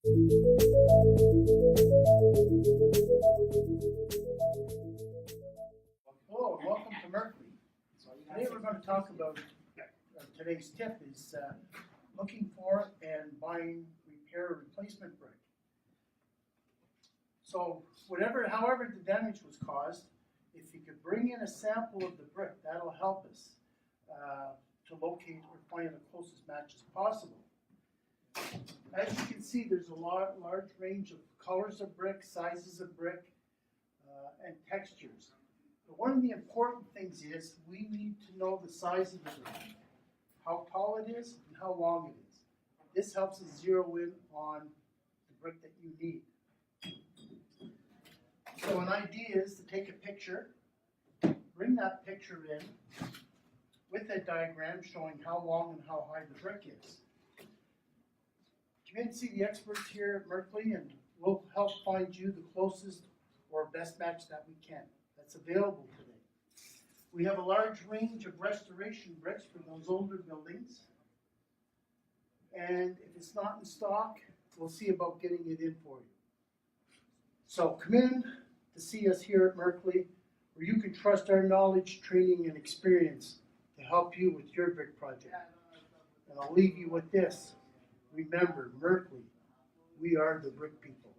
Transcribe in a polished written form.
Hello, and welcome to Merkley. Today we're going to talk about today's tip is looking for and buying repair or replacement brick. So however the damage was caused, if you could bring in a sample of the brick, that'll help us to locate or find the closest match as possible. As you can see, there's a large range of colors of brick, sizes of brick, and textures. But one of the important things is we need to know the size of the brick, how tall it is, and how long it is. This helps us zero in on the brick that you need. So an idea is to take a picture, bring that picture in with a diagram showing how long and how high the brick is. Come in and see the experts here at Merkley, and we'll help find you the closest or best match that we can that's available today. We have a large range of restoration bricks for those older buildings, and if it's not in stock, we'll see about getting it in for you. So come in to see us here at Merkley, where you can trust our knowledge, training, and experience to help you with your brick project. And I'll leave you with this. Remember, Merkley, we are the brick people.